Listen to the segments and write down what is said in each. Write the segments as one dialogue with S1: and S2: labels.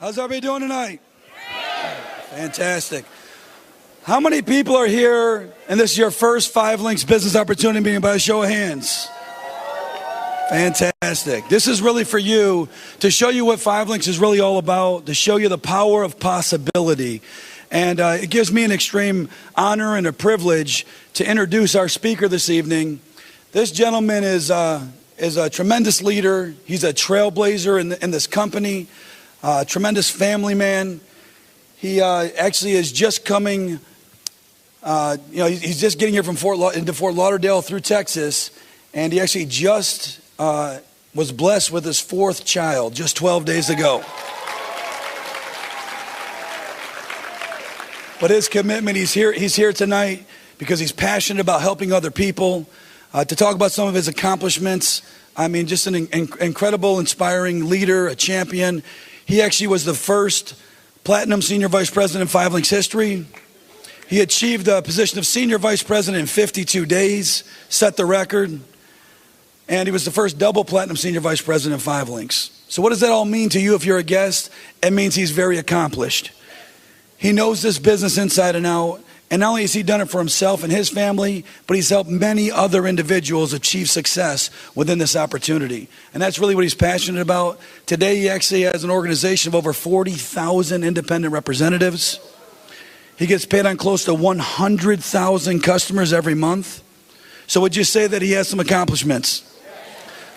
S1: How's everybody doing tonight? Fantastic. How many people are here and this is your first 5 Links business opportunity meeting by a show of hands? Fantastic. This is really for you to show you what 5 Links is really all about, to show you the power of possibility. And it gives me an extreme honor and a privilege to introduce our speaker this evening. This gentleman is a tremendous leader. He's a trailblazer in this company, tremendous family man. He actually is just coming, he's just getting here from into Fort Lauderdale through Texas, and he actually just was blessed with his 4th child just 12 days ago. But his commitment, he's here tonight because he's passionate about helping other people, to talk about some of his accomplishments. I mean, just an incredible, inspiring leader, a champion. He actually was the first Platinum Senior Vice President in 5 Links history. He achieved the position of Senior Vice President in 52 days, set the record. And he was the first double Platinum Senior Vice President in 5 Links. So what does that all mean to you if you're a guest? It means he's very accomplished. He knows this business inside and out. And not only has he done it for himself and his family, but he's helped many other individuals achieve success within this opportunity. And that's really what he's passionate about. Today, he actually has an organization of over 40,000 independent representatives. He gets paid on close to 100,000 customers every month. So would you say that he has some accomplishments?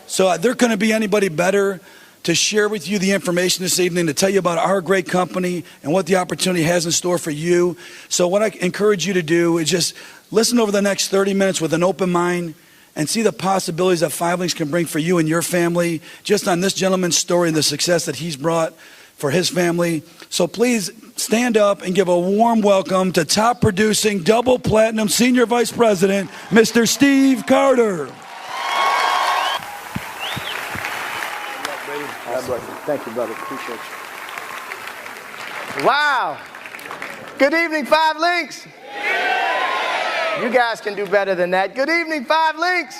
S1: So there couldn't be anybody better to share with you the information this evening, to tell you about our great company and what the opportunity has in store for you. So what I encourage you to do is just listen over the next 30 minutes with an open mind and see the possibilities that 5 Links can bring for you and your family, just on this gentleman's story and the success that he's brought for his family. So please stand up and give a warm welcome to top producing double platinum Senior Vice President, Mr. Steve Carter.
S2: Thank you, brother. Appreciate you. Wow. Good evening, 5 Links. You guys can do better than that. Good evening, 5 Links.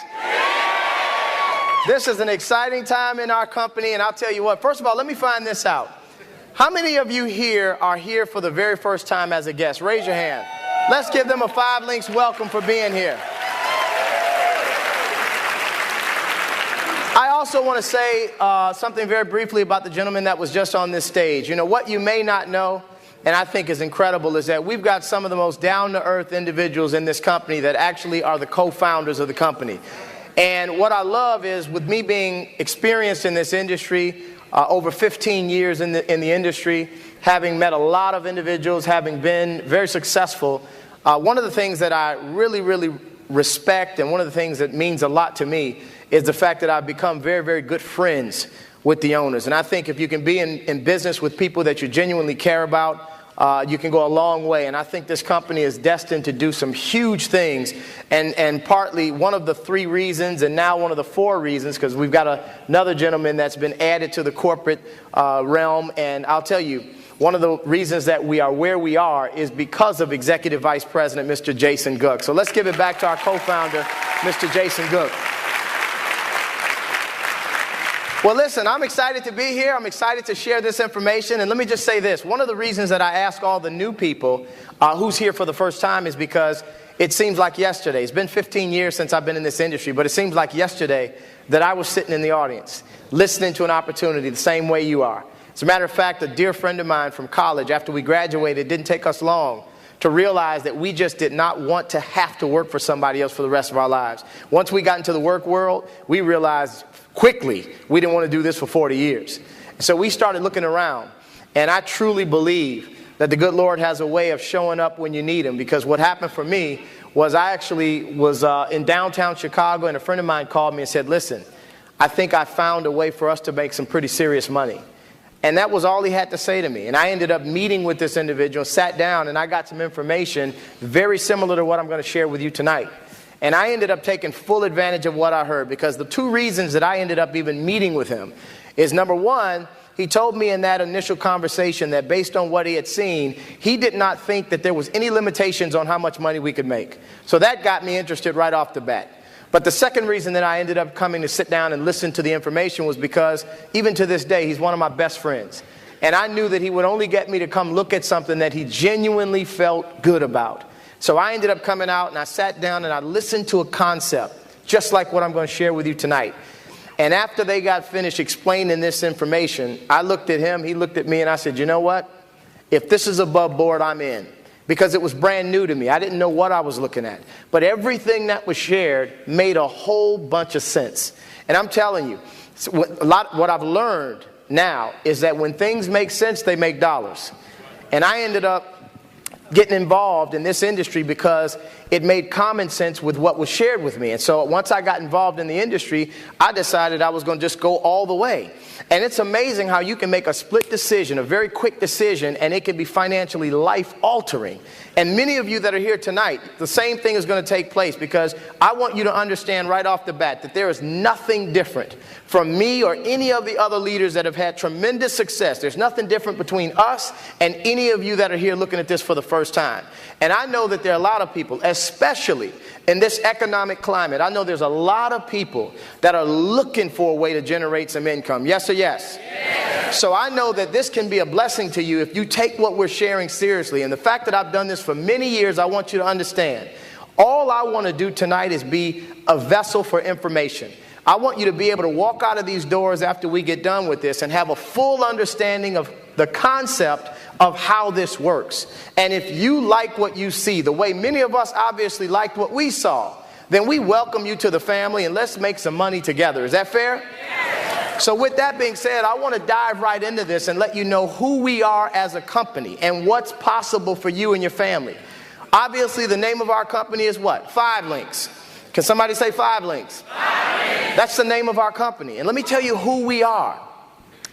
S2: This is an exciting time in our company, and I'll tell you what. First of all, let me find this out. How many of you here are here for the very first time as a guest? Raise your hand. Let's give them a 5 Links welcome for being here. I also want to say something very briefly about the gentleman that was just on this stage. You know, what you may not know, and I think is incredible, is that we've got some of the most down-to-earth individuals in this company that actually are the co-founders of the company. And what I love is, with me being experienced in this industry, over 15 years in the industry, having met a lot of individuals, having been very successful, one of the things that I really, really respect, and one of the things that means a lot to me, is the fact that I've become very, very good friends with the owners. And I think if you can be in business with people that you genuinely care about, you can go a long way. And I think this company is destined to do some huge things. And partly one of the 3 reasons, and now one of the 4 reasons, because we've got another gentleman that's been added to the corporate realm. And I'll tell you, one of the reasons that we are where we are is because of Executive Vice President, Mr. Jason Gook. So let's give it back to our co-founder, Mr. Jason Gook. Well, listen, I'm excited to be here. I'm excited to share this information. And let me just say this. One of the reasons that I ask all the new people who's here for the first time is because it seems like yesterday. It's been 15 years since I've been in this industry, but it seems like yesterday that I was sitting in the audience listening to an opportunity the same way you are. As a matter of fact, a dear friend of mine from college, after we graduated, it didn't take us long to realize that we just did not want to have to work for somebody else for the rest of our lives. Once we got into the work world, we realized quickly we didn't want to do this for 40 years. So we started looking around, and I truly believe that the good Lord has a way of showing up when you need him, because what happened for me was I actually was in downtown Chicago, and a friend of mine called me and said, listen, I think I found a way for us to make some pretty serious money. And that was all he had to say to me. And I ended up meeting with this individual, sat down, and I got some information very similar to what I'm going to share with you tonight. And I ended up taking full advantage of what I heard, because the 2 reasons that I ended up even meeting with him is, number one, he told me in that initial conversation that based on what he had seen, he did not think that there was any limitations on how much money we could make. So that got me interested right off the bat. But the second reason that I ended up coming to sit down and listen to the information was because even to this day, he's one of my best friends. And I knew that he would only get me to come look at something that he genuinely felt good about. So I ended up coming out and I sat down and I listened to a concept, just like what I'm going to share with you tonight. And after they got finished explaining this information, I looked at him, he looked at me, and I said, you know what? If this is above board, I'm in. Because it was brand new to me. I didn't know what I was looking at. But everything that was shared made a whole bunch of sense. And I'm telling you, what I've learned now is that when things make sense, they make dollars. And I ended up getting involved in this industry because it made common sense with what was shared with me. And so once I got involved in the industry, I decided I was going to just go all the way. And it's amazing how you can make a split decision, a very quick decision, and it can be financially life-altering. And many of you that are here tonight, the same thing is going to take place, because I want you to understand right off the bat that there is nothing different from me or any of the other leaders that have had tremendous success. There's nothing different between us and any of you that are here looking at this for the first time. And I know that there are a lot of people, especially in this economic climate, I know there's a lot of people that are looking for a way to generate some income. Yes or yes? Yes. So I know that this can be a blessing to you if you take what we're sharing seriously. And the fact that I've done this for many years, I want you to understand, all I want to do tonight is be a vessel for information. I want you to be able to walk out of these doors after we get done with this and have a full understanding of the concept of how this works. And if you like what you see, the way many of us obviously liked what we saw, then we welcome you to the family and let's make some money together. Is that fair? Yes. So with that being said, I want to dive right into this and let you know who we are as a company and what's possible for you and your family. Obviously, the name of our company is what? 5 Links. Can somebody say 5 Links? 5 Links. That's the name of our company. And let me tell you who we are.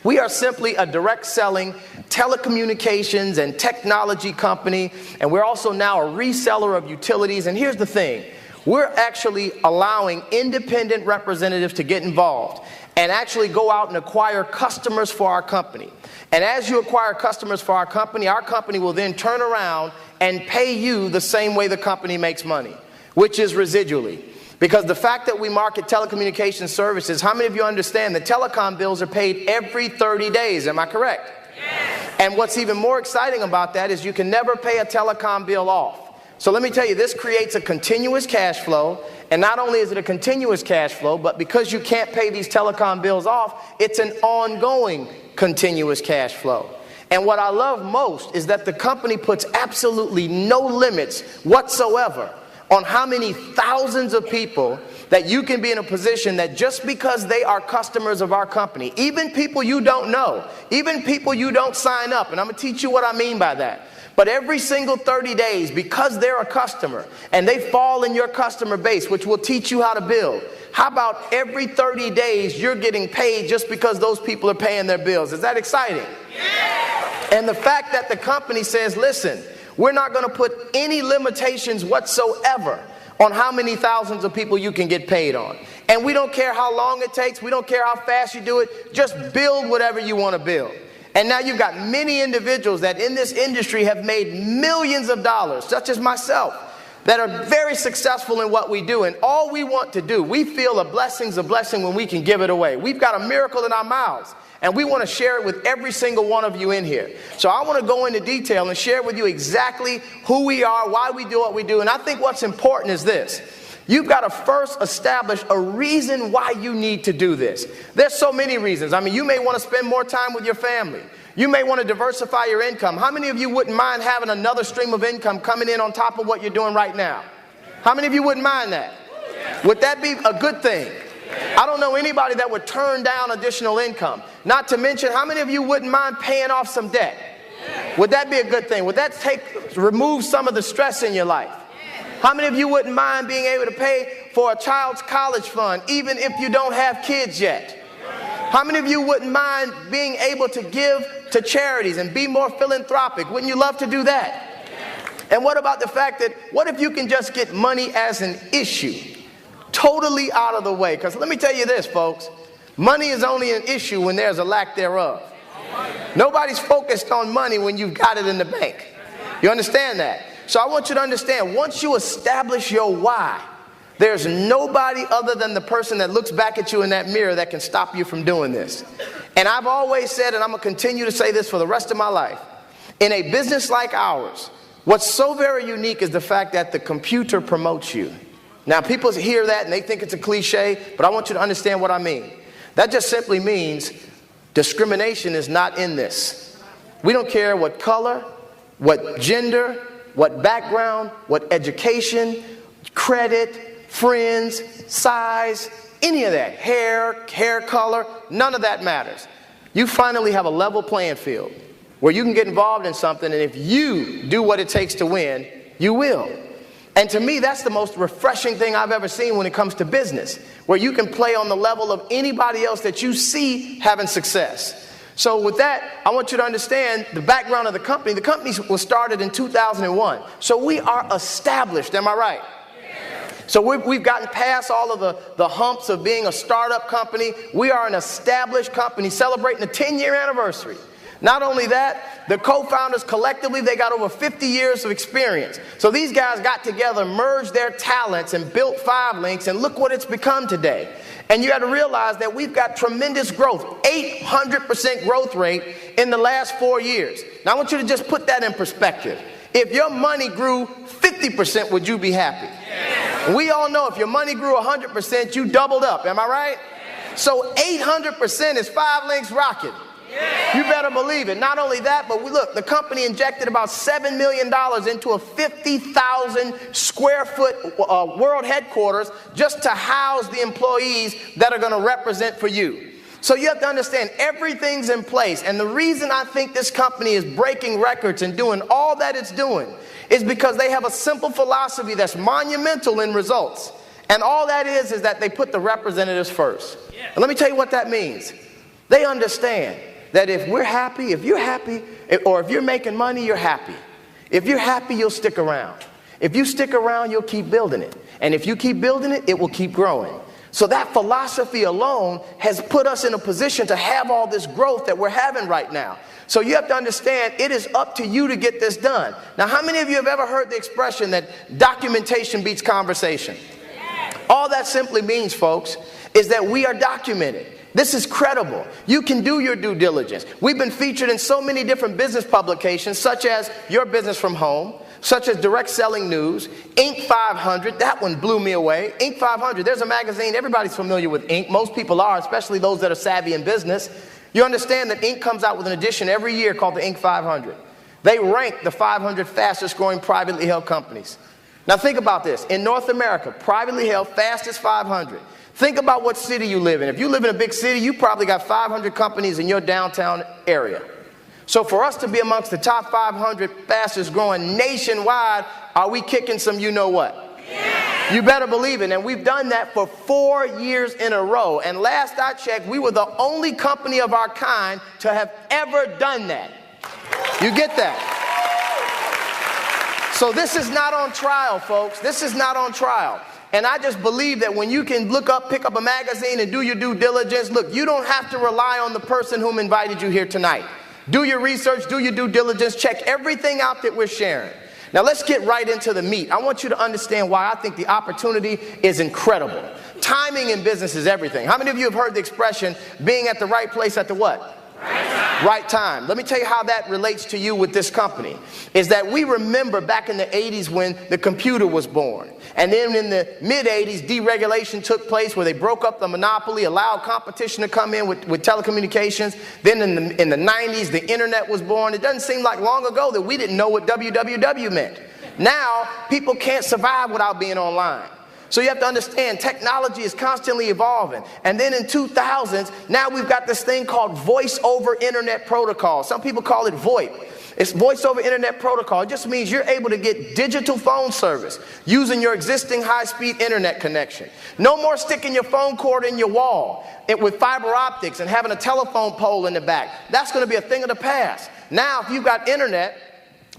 S2: We are simply a direct selling telecommunications and technology company, and we're also now a reseller of utilities. And here's the thing, we're actually allowing independent representatives to get involved and actually go out and acquire customers for our company. And as you acquire customers for our company will then turn around and pay you the same way the company makes money, which is residually. Because the fact that we market telecommunications services, how many of you understand that telecom bills are paid every 30 days? Am I correct? Yes. And what's even more exciting about that is you can never pay a telecom bill off. So let me tell you, this creates a continuous cash flow. And not only is it a continuous cash flow, but because you can't pay these telecom bills off, it's an ongoing continuous cash flow. And what I love most is that the company puts absolutely no limits whatsoever on how many thousands of people that you can be in a position that just because they are customers of our company, even people you don't know, even people you don't sign up, and I'm going to teach you what I mean by that. But every single 30 days, because they're a customer and they fall in your customer base, which will teach you how to build, how about every 30 days you're getting paid just because those people are paying their bills? Is that exciting? Yeah. And the fact that the company says, listen, we're not going to put any limitations whatsoever on how many thousands of people you can get paid on. And we don't care how long it takes. We don't care how fast you do it. Just build whatever you want to build. And now you've got many individuals that in this industry have made millions of dollars, such as myself, that are very successful in what we do. And all we want to do, we feel a blessing's a blessing when we can give it away. We've got a miracle in our mouths. And we want to share it with every single one of you in here. So I want to go into detail and share with you exactly who we are, why we do what we do. And I think what's important is this. You've got to first establish a reason why you need to do this. There's so many reasons. I mean, you may want to spend more time with your family. You may want to diversify your income. How many of you wouldn't mind having another stream of income coming in on top of what you're doing right now? How many of you wouldn't mind that? Would that be a good thing? I don't know anybody that would turn down additional income. Not to mention, how many of you wouldn't mind paying off some debt? Would that be a good thing? Would that remove some of the stress in your life? How many of you wouldn't mind being able to pay for a child's college fund, even if you don't have kids yet? How many of you wouldn't mind being able to give to charities and be more philanthropic? Wouldn't you love to do that? And what about the fact that, what if you can just get money as an issue totally out of the way? Because let me tell you this, folks, money is only an issue when there's a lack thereof. Nobody's focused on money when you've got it in the bank. You understand that? So I want you to understand, once you establish your why, There's nobody other than the person that looks back at you in that mirror that can stop you from doing this. And I've always said, and I'm going to continue to say this for the rest of my life, in a business like ours, what's so very unique is the fact that the computer promotes you. Now, people hear that and they think it's a cliche, but I want you to understand what I mean. That just simply means discrimination is not in this. We don't care what color, what gender, what background, what education, credit, friends, size, any of that, hair color, none of that matters. You finally have a level playing field where you can get involved in something, and if you do what it takes to win, you will. And to me, that's the most refreshing thing I've ever seen when it comes to business, where you can play on the level of anybody else that you see having success. So with that, I want you to understand the background of the company. The company was started in 2001. So we are established, am I right? So we've gotten past all of the humps of being a startup company. We are an established company celebrating a 10-year anniversary. Not only that, the co-founders collectively, they got over 50 years of experience. So these guys got together, merged their talents, and built 5LINX, and look what it's become today. And you got to realize that we've got tremendous growth, 800% growth rate in the last 4 years. Now I want you to just put that in perspective. If your money grew 50%, would you be happy? Yes. We all know if your money grew 100%, you doubled up. Am I right? Yes. So 800% is 5LINX rocket. Yes. You better believe it. Not only that, but look, the company injected about $7 million into a 50,000 square foot world headquarters just to house the employees that are going to represent for you. So you have to understand everything's in place. And the reason I think this company is breaking records and doing all that it's doing is because they have a simple philosophy that's monumental in results. And all that is that they put the representatives first. Yeah. And let me tell you what that means. They understand that if we're happy, if you're happy, or if you're making money, you're happy. If you're happy, you'll stick around. If you stick around, you'll keep building it. And if you keep building it, it will keep growing. So that philosophy alone has put us in a position to have all this growth that we're having right now. So you have to understand, it is up to you to get this done. Now, how many of you have ever heard the expression that documentation beats conversation? Yes. All that simply means, folks, is that we are documented. This is credible. You can do your due diligence. We've been featured in so many different business publications, such as Your Business from Home, such as Direct Selling News, Inc. 500, that one blew me away. Inc. 500, there's a magazine, everybody's familiar with Inc. Most people are, especially those that are savvy in business. You understand that Inc. comes out with an edition every year called the Inc. 500. They rank the 500 fastest growing privately held companies. Now think about this. In North America, privately held, fastest 500. Think about what city you live in. If you live in a big city, you probably got 500 companies in your downtown area. So for us to be amongst the top 500 fastest growing nationwide, are we kicking some you know what? Yeah. You better believe it. And we've done that for 4 years in a row. And last I checked, we were the only company of our kind to have ever done that. You get that? So this is not on trial, folks. This is not on trial. And I just believe that when you can pick up a magazine and do your due diligence, look, you don't have to rely on the person whom invited you here tonight. Do your research, do your due diligence, check everything out that we're sharing. Now let's get right into the meat. I want you to understand why I think the opportunity is incredible. Timing in business is everything. How many of you have heard the expression, being at the right place at the what? Right time. Let me tell you how that relates to you with this company. Is that we remember back in the 80s when the computer was born. And then in the mid-80s, deregulation took place where they broke up the monopoly, allowed competition to come in with telecommunications. Then in the 90s, the internet was born. It doesn't seem like long ago that we didn't know what www meant. Now, people can't survive without being online. So you have to understand, technology is constantly evolving. And then in 2000s, now we've got this thing called Voice over Internet Protocol. Some people call it VoIP. It's Voice over Internet Protocol. It just means you're able to get digital phone service using your existing high-speed internet connection. No more sticking your phone cord in your wall with fiber optics and having a telephone pole in the back. That's going to be a thing of the past. Now, if you've got internet,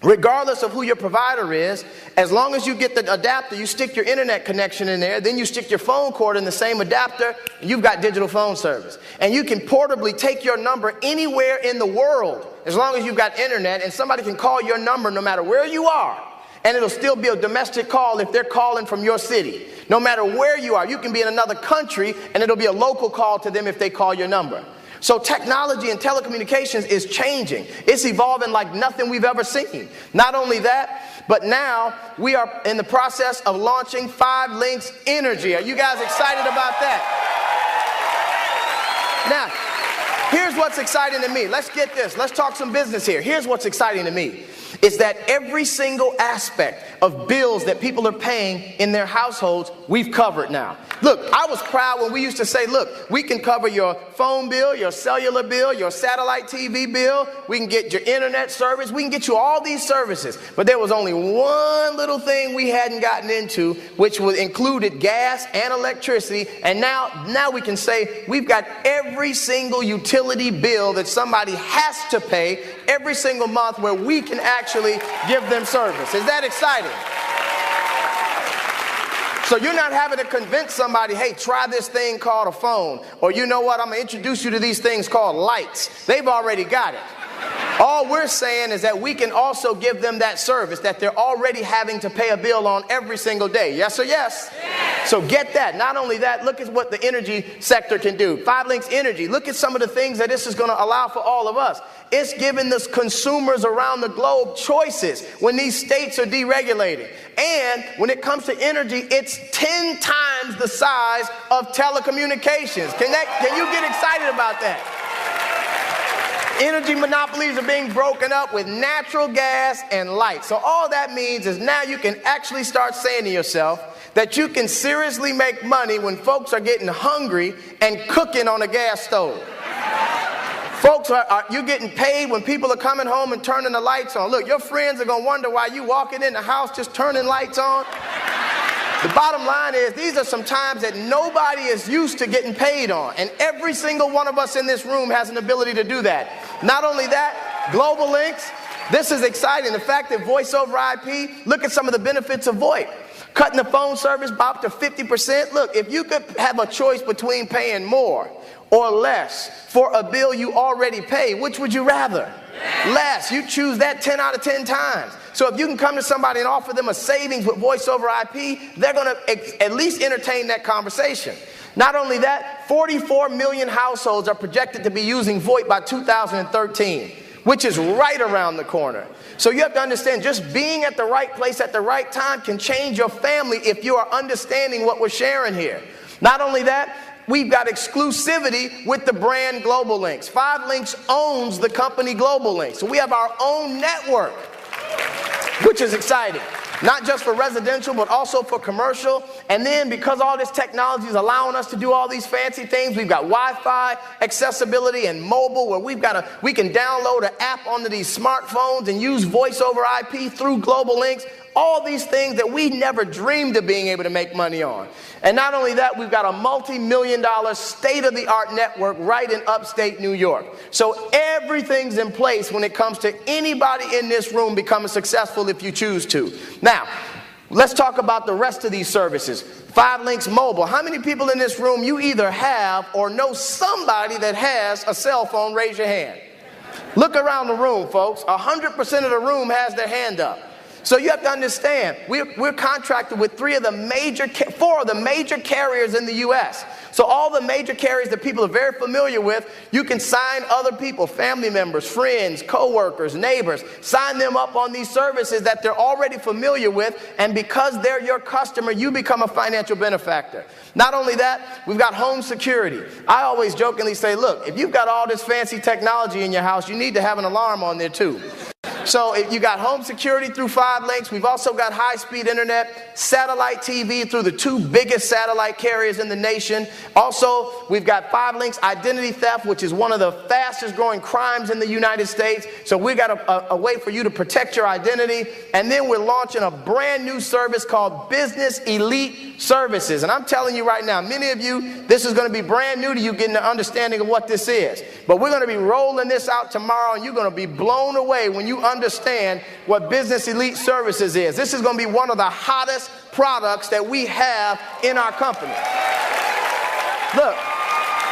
S2: regardless of who your provider is, as long as you get the adapter, you stick your internet connection in there, then you stick your phone cord in the same adapter, and you've got digital phone service. And you can portably take your number anywhere in the world, as long as you've got internet, and somebody can call your number no matter where you are, and it'll still be a domestic call if they're calling from your city. No matter where you are, you can be in another country, and it'll be a local call to them if they call your number. So technology and telecommunications is changing. It's evolving like nothing we've ever seen. Not only that, but now we are in the process of launching 5 Links Energy. Are you guys excited about that? Now, here's what's exciting to me. Let's get this. Let's talk some business here. Here's what's exciting to me. Is that every single aspect of bills that people are paying in their households, we've covered now. Look, I was proud when we used to say, look, we can cover your phone bill, your cellular bill, your satellite TV bill. We can get your internet service. We can get you all these services. But there was only one little thing we hadn't gotten into, which included gas and electricity. And now we can say we've got every single utility bill that somebody has to pay every single month where we can actually give them service. Is that exciting? So you're not having to convince somebody, hey, try this thing called a phone. Or you know what, I'm going to introduce you to these things called lights. They've already got it. All we're saying is that we can also give them that service that they're already having to pay a bill on every single day. Yes or yes? Yes. So get that. Not only that, look at what the energy sector can do. 5 Links Energy. Look at some of the things that this is going to allow for all of us. It's giving the consumers around the globe choices when these states are deregulating. And when it comes to energy, it's 10 times the size of telecommunications. Can you get excited about that? Energy monopolies are being broken up with natural gas and light. So all that means is now you can actually start saying to yourself that you can seriously make money when folks are getting hungry and cooking on a gas stove. Folks, you're getting paid when people are coming home and turning the lights on. Look, your friends are going to wonder why you walking in the house just turning lights on. The bottom line is these are some times that nobody is used to getting paid on. And every single one of us in this room has an ability to do that. Not only that, Global Links, this is exciting. The fact that voice over IP, look at some of the benefits of VoIP. Cutting the phone service by up to 50%. Look, if you could have a choice between paying more or less for a bill you already pay, which would you rather? Less. You choose that 10 out of 10 times. So if you can come to somebody and offer them a savings with voice over IP, they're going to at least entertain that conversation. Not only that, 44 million households are projected to be using VoIP by 2013, which is right around the corner. So you have to understand, just being at the right place at the right time can change your family if you are understanding what we're sharing here. Not only that, we've got exclusivity with the brand Global Links. 5 Links owns the company Global Links. So we have our own network, which is exciting. Not just for residential, but also for commercial. And then because all this technology is allowing us to do all these fancy things, we've got Wi-Fi accessibility and mobile where we can download an app onto these smartphones and use voice over IP through Global Links. All these things that we never dreamed of being able to make money on. And not only that, we've got a multi-million-dollar state-of-the-art network right in upstate New York. So everything's in place when it comes to anybody in this room becoming successful if you choose to. Now, let's talk about the rest of these services. 5 Links Mobile. How many people in this room you either have or know somebody that has a cell phone? Raise your hand. Look around the room, folks. 100% of the room has their hand up. So you have to understand, we're contracted with 4 of the major carriers in the U.S. So all the major carriers that people are very familiar with, you can sign other people, family members, friends, co-workers, neighbors, sign them up on these services that they're already familiar with, and because they're your customer, you become a financial benefactor. Not only that, we've got home security. I always jokingly say, look, if you've got all this fancy technology in your house, you need to have an alarm on there too. So if you got home security through 5 Links, we've also got high-speed internet, satellite TV through the 2 biggest satellite carriers in the nation. Also, we've got 5 Links identity theft, which is one of the fastest growing crimes in the United States. So we've got a way for you to protect your identity. And then we're launching a brand new service called Business Elite Services. And I'm telling you right now, many of you, this is going to be brand new to you getting an understanding of what this is. But we're going to be rolling this out tomorrow, and you're going to be blown away when you understand what Business Elite Services is. This is going to be one of the hottest products that we have in our company. Look,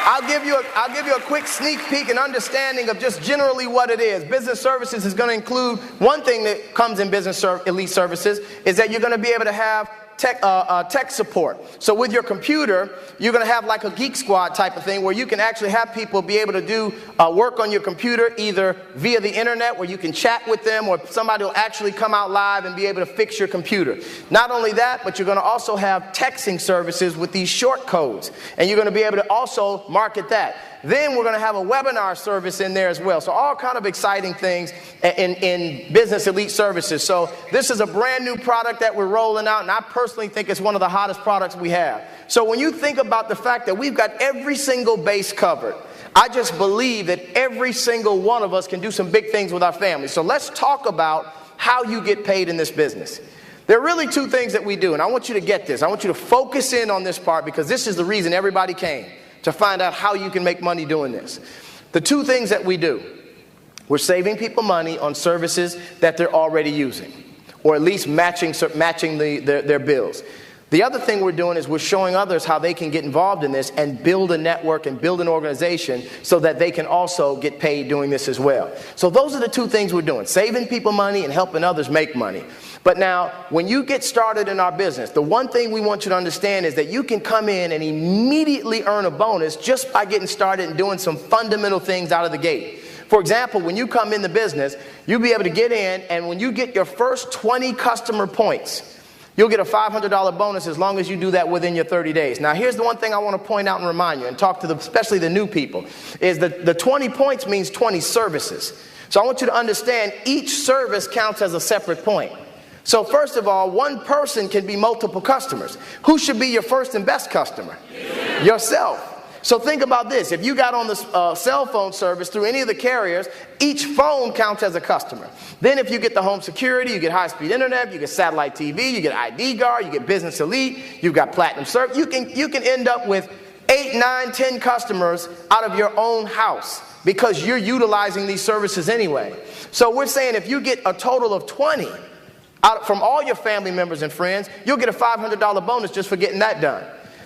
S2: I'll give you a quick sneak peek and understanding of just generally what it is. Business services is going to include one thing that comes in business elite services is that you're going to be able to have tech support. So with your computer, you're going to have like a Geek Squad type of thing where you can actually have people be able to do work on your computer either via the internet where you can chat with them, or somebody will actually come out live and be able to fix your computer. Not only that, but you're going to also have texting services with these short codes, and you're going to be able to also market that. Then we're going to have a webinar service in there as well. So all kind of exciting things in Business Elite Services. So this is a brand new product that we're rolling out, and I personally think it's one of the hottest products we have. So when you think about the fact that we've got every single base covered, I just believe that every single one of us can do some big things with our family. So let's talk about how you get paid in this business. There are really two things that we do, and I want you to get this. I want you to focus in on this part because this is the reason everybody came, to find out how you can make money doing this. The two things that we do, we're saving people money on services that they're already using, or at least matching their bills. The other thing we're doing is we're showing others how they can get involved in this and build a network and build an organization so that they can also get paid doing this as well. So those are the two things we're doing, saving people money and helping others make money. But now, when you get started in our business, the one thing we want you to understand is that you can come in and immediately earn a bonus just by getting started and doing some fundamental things out of the gate. For example, when you come in the business, you'll be able to get in, and when you get your first 20 customer points, you'll get a $500 bonus as long as you do that within your 30 days. Now, here's the one thing I want to point out and remind you and talk to especially the new people, is that the 20 points means 20 services. So I want you to understand each service counts as a separate point. So first of all, one person can be multiple customers. Who should be your first and best customer? Yourself. So think about this. If you got on the cell phone service through any of the carriers, each phone counts as a customer. Then if you get the home security, you get high-speed internet, you get satellite TV, you get ID Guard, you get Business Elite, you've got Platinum Service. You can end up with 8, 9, 10 customers out of your own house because you're utilizing these services anyway. So we're saying if you get a total of 20 out from all your family members and friends, you'll get a $500 bonus just for getting that done.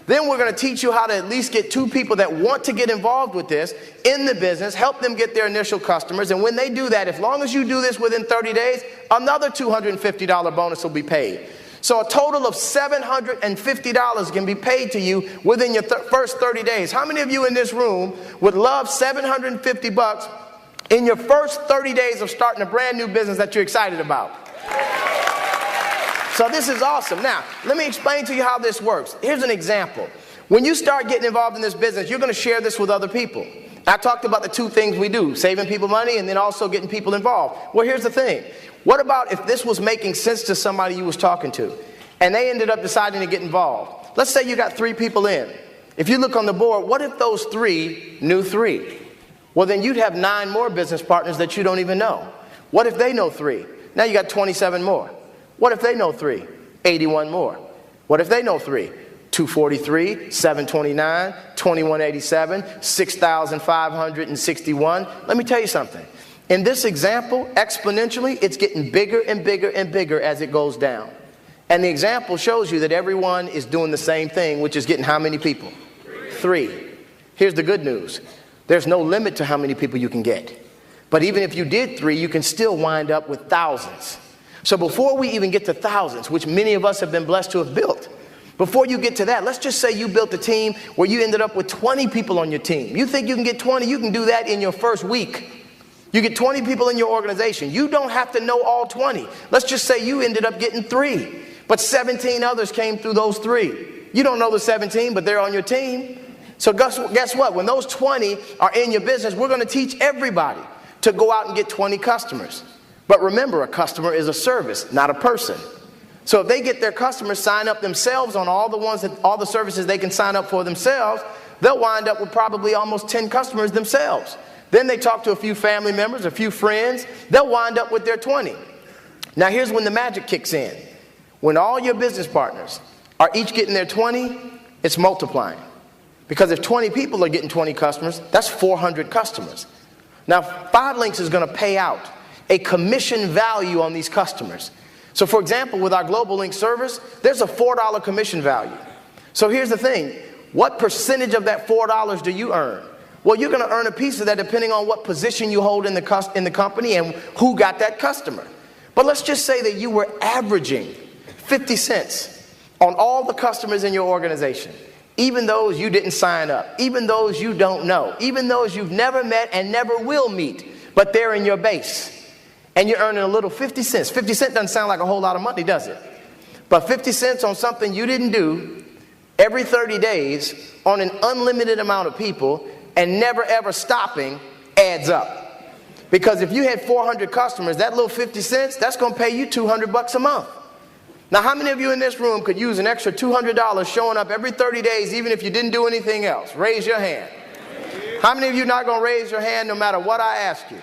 S2: Then we're going to teach you how to at least get 2 people that want to get involved with this in the business, help them get their initial customers, and when they do that, as long as you do this within 30 days, another $250 bonus will be paid. So a total of $750 can be paid to you within your first 30 days. How many of you in this room would love $750 in your first 30 days of starting a brand new business that you're excited about? So this is awesome. Now, let me explain to you how this works. Here's an example. When you start getting involved in this business, you're going to share this with other people. I talked about the two things we do, saving people money and then also getting people involved. Well, here's the thing. What about if this was making sense to somebody you was talking to and they ended up deciding to get involved? Let's say you got 3 people in. If you look on the board, what if those 3 knew 3? Well, then you'd have 9 more business partners that you don't even know. What if they know 3? Now you got 27 more. What if they know 3? 81 more. What if they know 3? 243, 729, 2187, 6,561. Let me tell you something. In this example, exponentially, it's getting bigger and bigger and bigger as it goes down. And the example shows you that everyone is doing the same thing, which is getting how many people? 3. Here's the good news. There's no limit to how many people you can get. But even if you did 3, you can still wind up with thousands. So before we even get to thousands, which many of us have been blessed to have built, before you get to that, let's just say you built a team where you ended up with 20 people on your team. You think you can get 20? You can do that in your first week. You get 20 people in your organization. You don't have to know all 20. Let's just say you ended up getting 3, but 17 others came through those 3. You don't know the 17, but they're on your team. So guess what? When those 20 are in your business, we're going to teach everybody to go out and get 20 customers. But remember, a customer is a service, not a person. So if they get their customers sign up themselves on all the services they can sign up for themselves, they'll wind up with probably almost 10 customers themselves. Then they talk to a few family members, a few friends, they'll wind up with their 20. Now here's when the magic kicks in. When all your business partners are each getting their 20, it's multiplying. Because if 20 people are getting 20 customers, that's 400 customers. Now 5LINX is going to pay out a commission value on these customers. So for example, with our Global Link service, there's a $4 commission value. So here's the thing. What percentage of that $4 do you earn? Well, you're going to earn a piece of that depending on what position you hold in the company and who got that customer. But let's just say that you were averaging 50 cents on all the customers in your organization, even those you didn't sign up, even those you don't know, even those you've never met and never will meet, but they're in your base. And you're earning a little 50 cents. 50 cents doesn't sound like a whole lot of money, does it? But 50 cents on something you didn't do every 30 days on an unlimited amount of people and never ever stopping adds up. Because if you had 400 customers, that little 50 cents, that's going to pay you $200 a month. Now, how many of you in this room could use an extra $200 showing up every 30 days even if you didn't do anything else? Raise your hand. How many of you not going to raise your hand no matter what I ask you?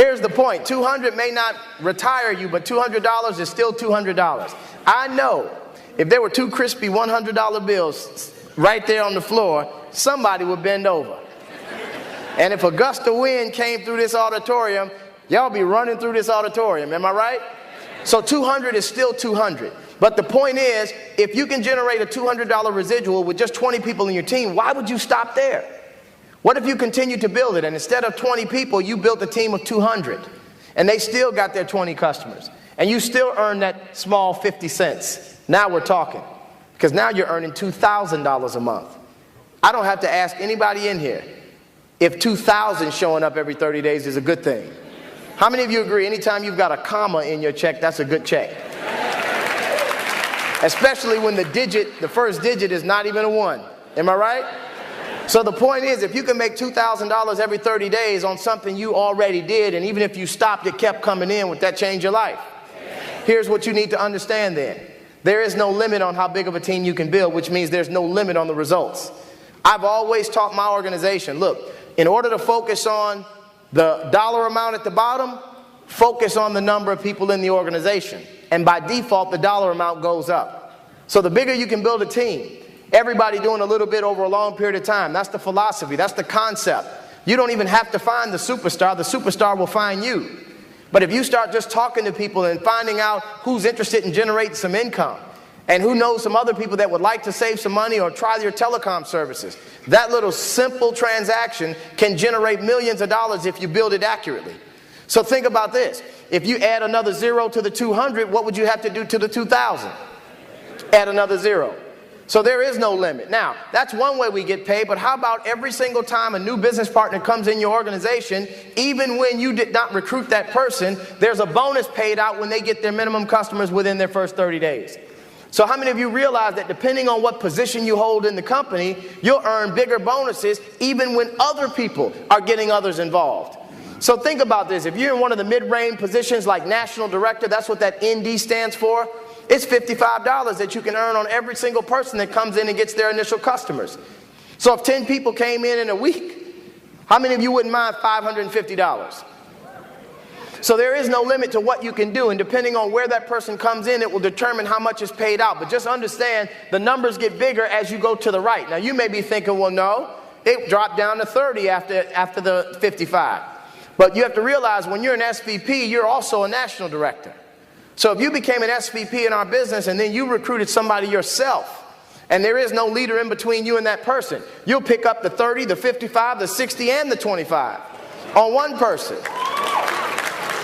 S2: Here's the point. 200 may not retire you, but $200 is still $200. I know if there were two crispy $100 bills right there on the floor, somebody would bend over. And if a gust of wind came through this auditorium, y'all be running through this auditorium. Am I right? So 200 is still 200. But the point is, if you can generate a $200 residual with just 20 people in your team, why would you stop there? What if you continue to build it and instead of 20 people, you built a team of 200 and they still got their 20 customers and you still earn that small 50 cents? Now we're talking, because now you're earning $2,000 a month. I don't have to ask anybody in here if 2,000 showing up every 30 days is a good thing. How many of you agree anytime you've got a comma in your check, that's a good check? Especially when the first digit is not even a 1. Am I right? So the point is, if you can make $2,000 every 30 days on something you already did, and even if you stopped, it kept coming in, would that change your life? Here's what you need to understand then. There is no limit on how big of a team you can build, which means there's no limit on the results. I've always taught my organization, look, in order to focus on the dollar amount at the bottom, focus on the number of people in the organization. And by default, the dollar amount goes up. So the bigger you can build a team, everybody doing a little bit over a long period of time. That's the philosophy. That's the concept. You don't even have to find the superstar will find you. But if you start just talking to people and finding out who's interested in generating some income and who knows some other people that would like to save some money or try your telecom services, that little simple transaction can generate millions of dollars if you build it accurately. So think about this. If you add another 0 to the 200, what would you have to do to the 2,000? Add another 0. So there is no limit. Now, that's one way we get paid, but how about every single time a new business partner comes in your organization, even when you did not recruit that person, there's a bonus paid out when they get their minimum customers within their first 30 days. So how many of you realize that depending on what position you hold in the company, you'll earn bigger bonuses even when other people are getting others involved? So think about this. If you're in one of the mid-range positions like national director, that's what that ND stands for. It's $55 that you can earn on every single person that comes in and gets their initial customers. So if 10 people came in a week, how many of you wouldn't mind $550? So there is no limit to what you can do, and depending on where that person comes in, it will determine how much is paid out. But just understand, the numbers get bigger as you go to the right. Now you may be thinking, well, no, it dropped down to 30 after the 55. But you have to realize when you're an SVP, you're also a national director. So if you became an SVP in our business and then you recruited somebody yourself, and there is no leader in between you and that person, you'll pick up the 30, the 55, the 60, and the 25 on one person.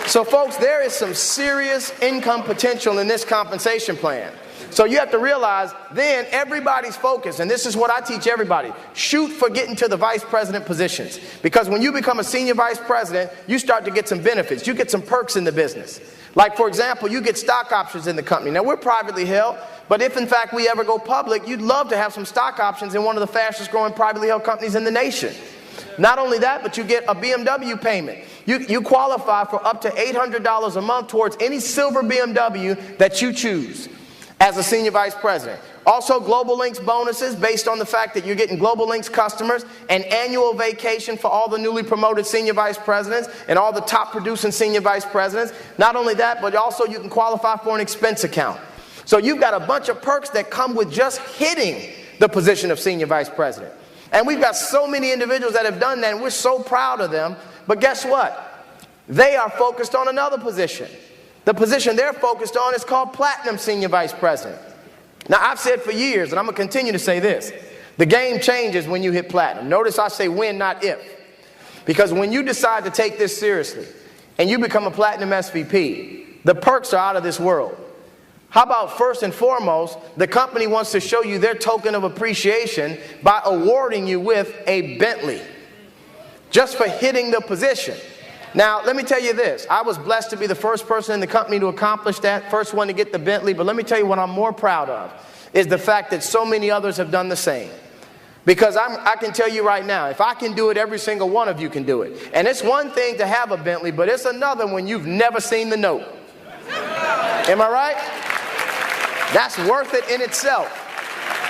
S2: So folks, there is some serious income potential in this compensation plan. So you have to realize then everybody's focus, and this is what I teach everybody, shoot for getting to the vice president positions. Because when you become a senior vice president, you start to get some benefits. You get some perks in the business. Like, for example, you get stock options in the company. Now, we're privately held, but if in fact we ever go public, you'd love to have some stock options in one of the fastest growing privately held companies in the nation. Not only that, but you get a BMW payment. You qualify for up to $800 a month towards any silver BMW that you choose as a senior vice president. Also, Global Links bonuses based on the fact that you're getting Global Links customers, an annual vacation for all the newly promoted senior vice presidents and all the top producing senior vice presidents. Not only that, but also you can qualify for an expense account. So you've got a bunch of perks that come with just hitting the position of senior vice president. And we've got so many individuals that have done that, and we're so proud of them. But guess what? They are focused on another position. The position they're focused on is called Platinum Senior Vice President. Now, I've said for years, and I'm going to continue to say this, the game changes when you hit platinum. Notice I say when, not if. Because when you decide to take this seriously and you become a platinum SVP, the perks are out of this world. How about first and foremost, the company wants to show you their token of appreciation by awarding you with a Bentley just for hitting the position. Now, let me tell you this. I was blessed to be the first person in the company to accomplish that, first one to get the Bentley. But let me tell you what I'm more proud of is the fact that so many others have done the same. Because I can tell you right now, if I can do it, every single one of you can do it. And it's one thing to have a Bentley, but it's another when you've never seen the note. Am I right? That's worth it in itself.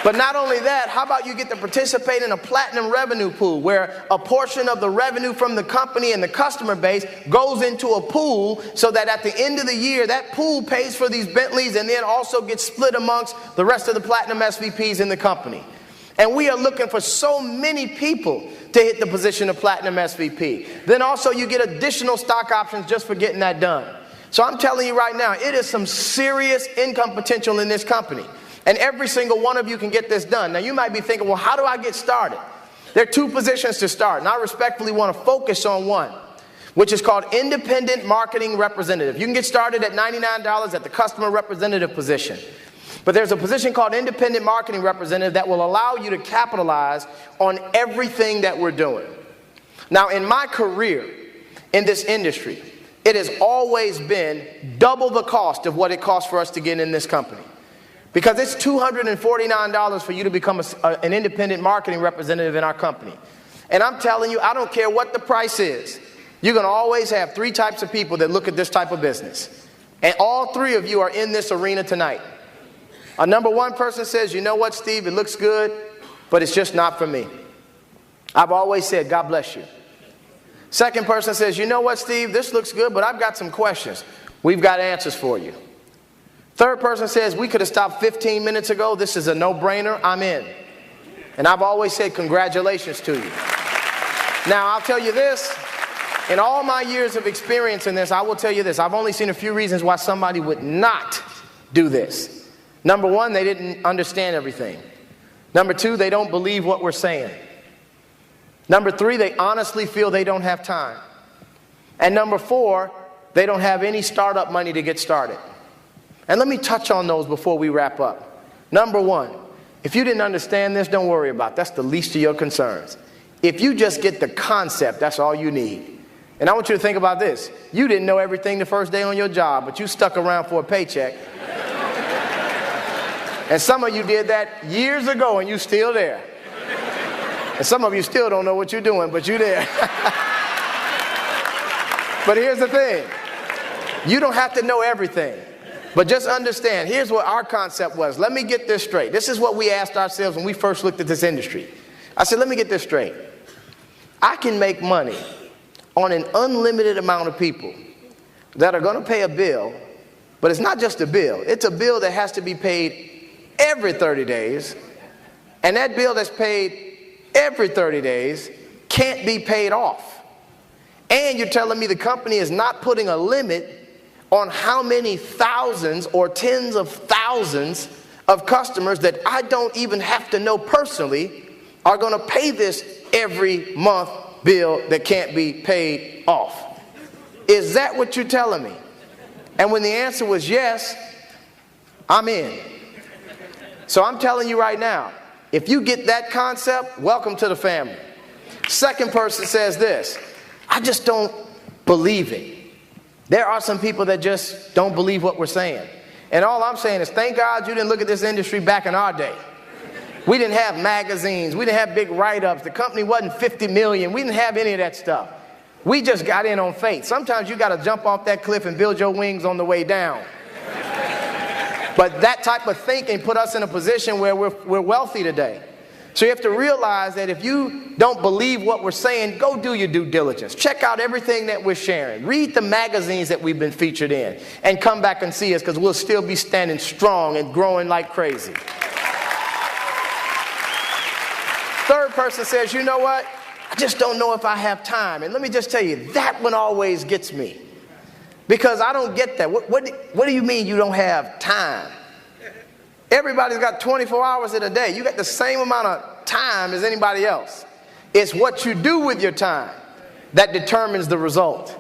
S2: But not only that, how about you get to participate in a platinum revenue pool where a portion of the revenue from the company and the customer base goes into a pool so that at the end of the year, that pool pays for these Bentleys and then also gets split amongst the rest of the platinum SVPs in the company. And we are looking for so many people to hit the position of platinum SVP. Then also you get additional stock options just for getting that done. So I'm telling you right now, it is some serious income potential in this company. And every single one of you can get this done. Now you might be thinking, well, how do I get started? There are two positions to start, and I respectfully want to focus on one, which is called independent marketing representative. You can get started at $99 at the customer representative position. But there's a position called independent marketing representative that will allow you to capitalize on everything that we're doing. Now, in my career in this industry, it has always been double the cost of what it costs for us to get in this company. Because it's $249 for you to become an independent marketing representative in our company. And I'm telling you, I don't care what the price is. You're going to always have three types of people that look at this type of business. And all three of you are in this arena tonight. A number one person says, you know what, Steve, it looks good, but it's just not for me. I've always said, God bless you. Second person says, you know what, Steve, this looks good, but I've got some questions. We've got answers for you. Third person says, we could have stopped 15 minutes ago. This is a no-brainer. I'm in. And I've always said congratulations to you. Now, I'll tell you this. In all my years of experience in this, I will tell you this. I've only seen a few reasons why somebody would not do this. Number one, they didn't understand everything. Number two, they don't believe what we're saying. Number three, they honestly feel they don't have time. And number four, they don't have any startup money to get started. And let me touch on those before we wrap up. Number one, if you didn't understand this, don't worry about it. That's the least of your concerns. If you just get the concept, that's all you need. And I want you to think about this. You didn't know everything the first day on your job, but you stuck around for a paycheck. And some of you did that years ago and you're still there. And some of you still don't know what you're doing, but you're there. But here's the thing. You don't have to know everything. But just understand, here's what our concept was. Let me get this straight. This is what we asked ourselves when we first looked at this industry. I said, let me get this straight. I can make money on an unlimited amount of people that are going to pay a bill, but it's not just a bill. It's a bill that has to be paid every 30 days, and that bill that's paid every 30 days can't be paid off. And you're telling me the company is not putting a limit on how many thousands or tens of thousands of customers that I don't even have to know personally are going to pay this every month bill that can't be paid off. Is that what you're telling me? And when the answer was yes, I'm in. So I'm telling you right now, if you get that concept, welcome to the family. Second person says this, I just don't believe it. There are some people that just don't believe what we're saying. And all I'm saying is thank God you didn't look at this industry back in our day. We didn't have magazines. We didn't have big write-ups. The company wasn't 50 million. We didn't have any of that stuff. We just got in on faith. Sometimes you got to jump off that cliff and build your wings on the way down. But that type of thinking put us in a position where we're wealthy today. So you have to realize that if you don't believe what we're saying, go do your due diligence. Check out everything that we're sharing. Read the magazines that we've been featured in and come back and see us because we'll still be standing strong and growing like crazy. Third person says, you know what? I just don't know if I have time. And let me just tell you, that one always gets me because I don't get that. What do you mean you don't have time? Everybody's got 24 hours in a day. You got the same amount of time as anybody else. It's what you do with your time that determines the result.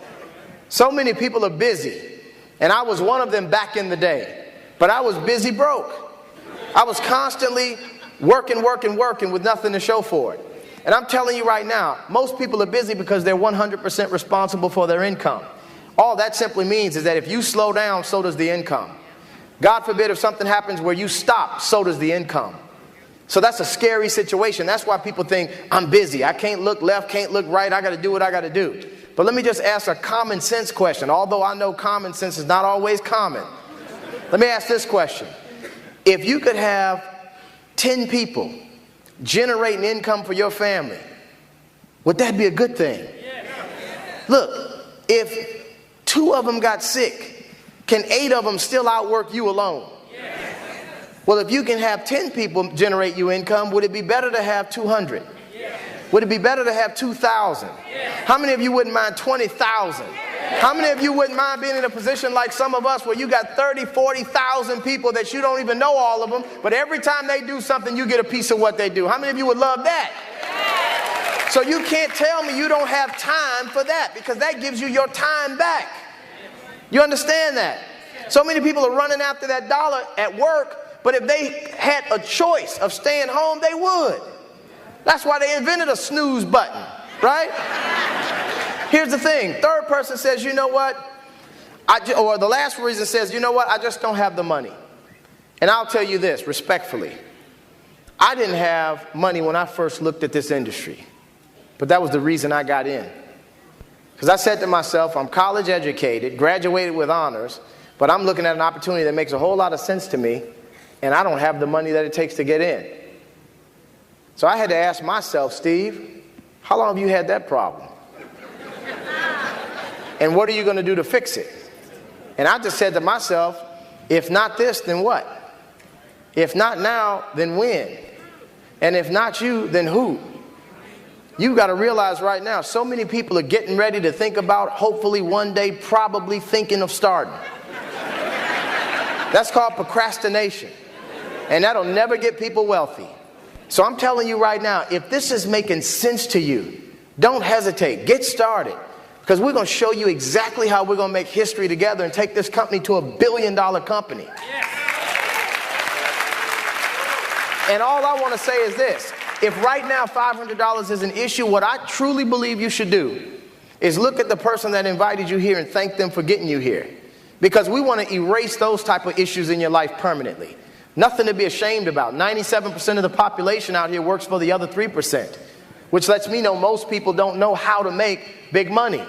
S2: So many people are busy, and I was one of them back in the day, but I was busy broke. I was constantly working with nothing to show for it. And I'm telling you right now, most people are busy because they're 100% responsible for their income. All that simply means is that if you slow down, so does the income. God forbid if something happens where you stop, so does the income. So that's a scary situation. That's why people think, I'm busy. I can't look left, can't look right. I got to do what I got to do. But let me just ask a common sense question. Although I know common sense is not always common. Let me ask this question. If you could have 10 people generating income for your family, would that be a good thing? Look, if 2 of them got sick, can 8 of them still outwork you alone? Well, if you can have 10 people generate you income, would it be better to have 200? Would it be better to have 2,000? How many of you wouldn't mind 20,000? How many of you wouldn't mind being in a position like some of us where you got 30, 40,000 people that you don't even know all of them, but every time they do something, you get a piece of what they do? How many of you would love that? So you can't tell me you don't have time for that, because that gives you your time back. You understand that? So many people are running after that dollar at work, but if they had a choice of staying home, they would. That's why they invented a snooze button, right? Here's the thing. Third person says, you know what? Or the last reason says, you know what? I just don't have the money. And I'll tell you this respectfully. I didn't have money when I first looked at this industry, but that was the reason I got in. Because I said to myself, I'm college educated, graduated with honors, but I'm looking at an opportunity that makes a whole lot of sense to me, and I don't have the money that it takes to get in. So I had to ask myself, Steve, how long have you had that problem? And what are you going to do to fix it? And I just said to myself, if not this, then what? If not now, then when? And if not you, then who? You've got to realize right now, so many people are getting ready to think about, hopefully one day, probably thinking of starting. That's called procrastination. And that'll never get people wealthy. So I'm telling you right now, if this is making sense to you, don't hesitate. Get started. Because we're going to show you exactly how we're going to make history together and take this company to $1 billion company. And all I want to say is this. If right now $500 is an issue, what I truly believe you should do is look at the person that invited you here and thank them for getting you here. Because we want to erase those type of issues in your life permanently. Nothing to be ashamed about. 97% of the population out here works for the other 3%, which lets me know most people don't know how to make big money.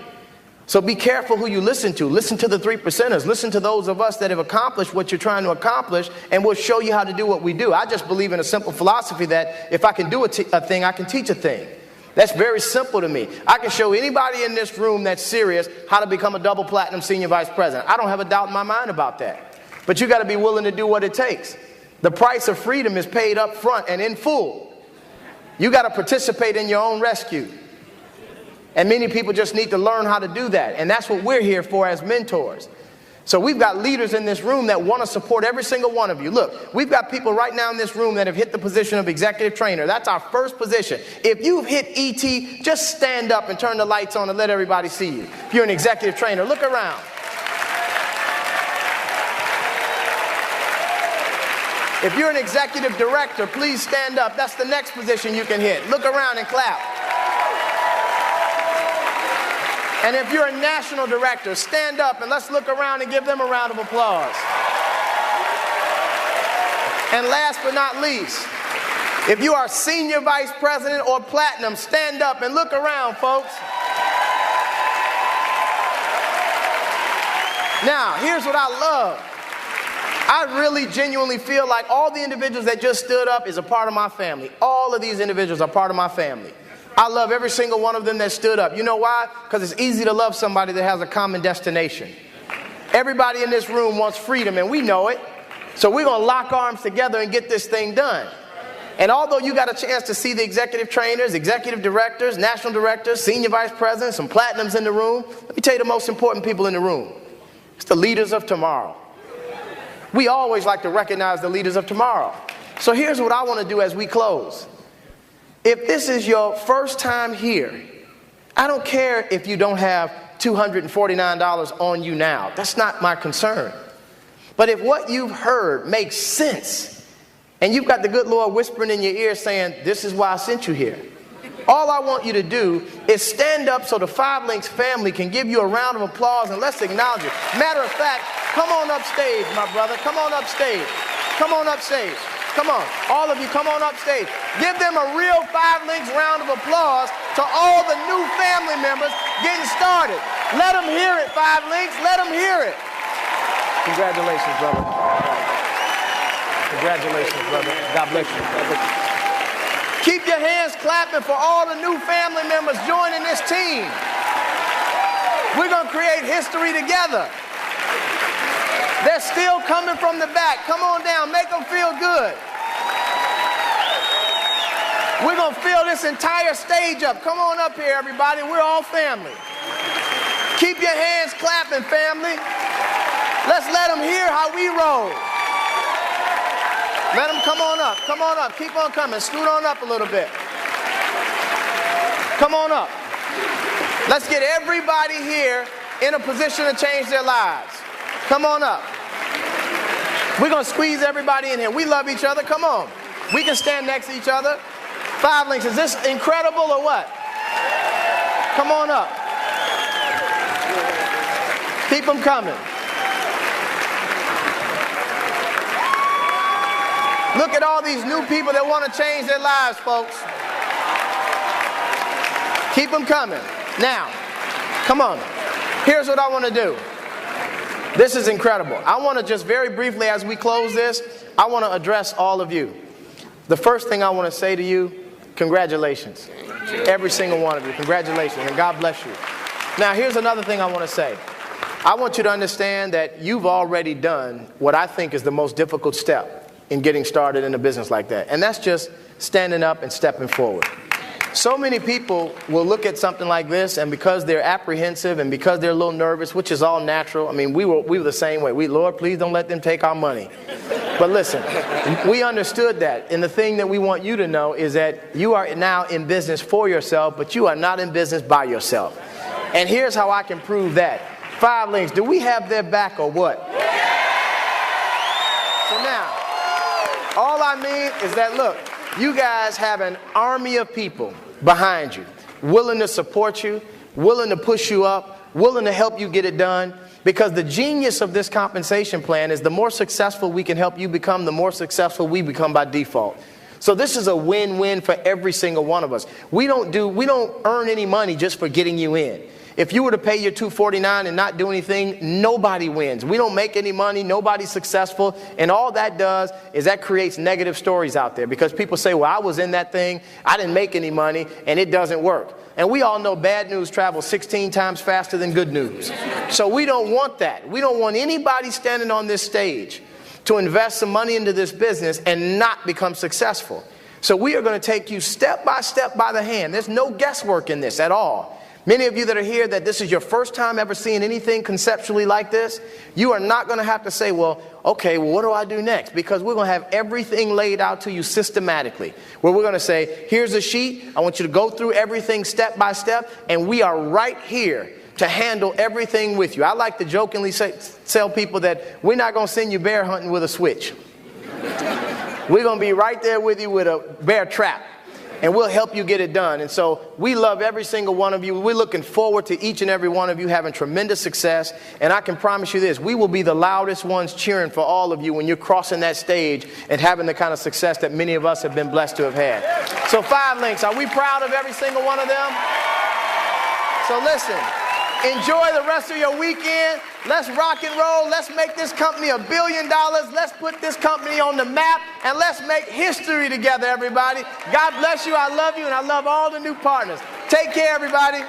S2: So be careful who you listen to. Listen to the 3%ers. Listen to those of us that have accomplished what you're trying to accomplish, and we'll show you how to do what we do. I just believe in a simple philosophy that if I can do a thing, I can teach a thing. That's very simple to me. I can show anybody in this room that's serious how to become a double platinum senior vice president. I don't have a doubt in my mind about that. But you got to be willing to do what it takes. The price of freedom is paid up front and in full. You got to participate in your own rescue. And many people just need to learn how to do that. And that's what we're here for as mentors. So we've got leaders in this room that want to support every single one of you. Look, we've got people right now in this room that have hit the position of executive trainer. That's our first position. If you've hit ET, just stand up and turn the lights on and let everybody see you. If you're an executive trainer, look around. If you're an executive director, please stand up. That's the next position you can hit. Look around and clap. And if you're a national director, stand up and let's look around and give them a round of applause. And last but not least, if you are senior vice president or platinum, stand up and look around, folks. Now, here's what I love. I really genuinely feel like all the individuals that just stood up is a part of my family. All of these individuals are part of my family. I love every single one of them that stood up. You know why? Because it's easy to love somebody that has a common destination. Everybody in this room wants freedom, and we know it. So we're going to lock arms together and get this thing done. And although you got a chance to see the executive trainers, executive directors, national directors, senior vice presidents, some platinums in the room, let me tell you the most important people in the room. It's the leaders of tomorrow. We always like to recognize the leaders of tomorrow. So here's what I want to do as we close. If this is your first time here, I don't care if you don't have $249 on you now. That's not my concern. But if what you've heard makes sense, and you've got the good Lord whispering in your ear saying, this is why I sent you here, all I want you to do is stand up so the Five Links family can give you a round of applause, and let's acknowledge it. Matter of fact, come on up stage, my brother. Come on up stage. Come on up stage. Come on. All of you, come on up stage. Give them a real Five Links round of applause to all the new family members getting started. Let them hear it, Five Links. Let them hear it. Congratulations, brother. Congratulations, brother. God bless you. God bless you. Keep your hands clapping for all the new family members joining this team. We're going to create history together. They're still coming from the back. Come on down. Make them feel good. We're going to fill this entire stage up. Come on up here, everybody. We're all family. Keep your hands clapping, family. Let's let them hear how we roll. Let them come on up. Come on up. Keep on coming. Scoot on up a little bit. Come on up. Let's get everybody here in a position to change their lives. Come on up. We're going to squeeze everybody in here. We love each other. Come on. We can stand next to each other. Five Links. Is this incredible or what? Come on up. Keep them coming. Look at all these new people that want to change their lives, folks. Keep them coming. Now, come on. Here's what I want to do. This is incredible. I want to just very briefly, as we close this, I want to address all of you. The first thing I want to say to you, congratulations. Every single one of you, congratulations, and God bless you. Now, here's another thing I want to say. I want you to understand that you've already done what I think is the most difficult step in getting started in a business like that. And that's just standing up and stepping forward. So many people will look at something like this, and because they're apprehensive and because they're a little nervous, which is all natural. I mean, we were the same way. Lord, please don't let them take our money. But listen, we understood that. And the thing that we want you to know is that you are now in business for yourself, but you are not in business by yourself. And here's how I can prove that. Five Links, do we have their back or what? So now, all I mean is that, look, you guys have an army of people behind you, willing to support you, willing to push you up, willing to help you get it done. Because the genius of this compensation plan is the more successful we can help you become, the more successful we become by default. So this is a win-win for every single one of us. We don't earn any money just for getting you in. If you were to pay your $249 and not do anything, nobody wins. We don't make any money. Nobody's successful. And all that does is that creates negative stories out there, because people say, well, I was in that thing, I didn't make any money, and it doesn't work. And we all know bad news travels 16 times faster than good news. So we don't want that. We don't want anybody standing on this stage to invest some money into this business and not become successful. So we are going to take you step by step by the hand. There's no guesswork in this at all. Many of you that are here, that this is your first time ever seeing anything conceptually like this, you are not going to have to say, well, okay, well, what do I do next? Because we're going to have everything laid out to you systematically. Where we're going to say, here's a sheet. I want you to go through everything step by step, and we are right here to handle everything with you. I like to jokingly tell people that we're not going to send you bear hunting with a switch. We're going to be right there with you with a bear trap. And we'll help you get it done. And so we love every single one of you. We're looking forward to each and every one of you having tremendous success. And I can promise you this, we will be the loudest ones cheering for all of you when you're crossing that stage and having the kind of success that many of us have been blessed to have had. So Five Links, are we proud of every single one of them? So listen, enjoy the rest of your weekend. Let's rock and roll. Let's make this company $1 billion. Let's put this company on the map, and let's make history together, everybody. God bless you. I love you, and I love all the new partners. Take care, everybody.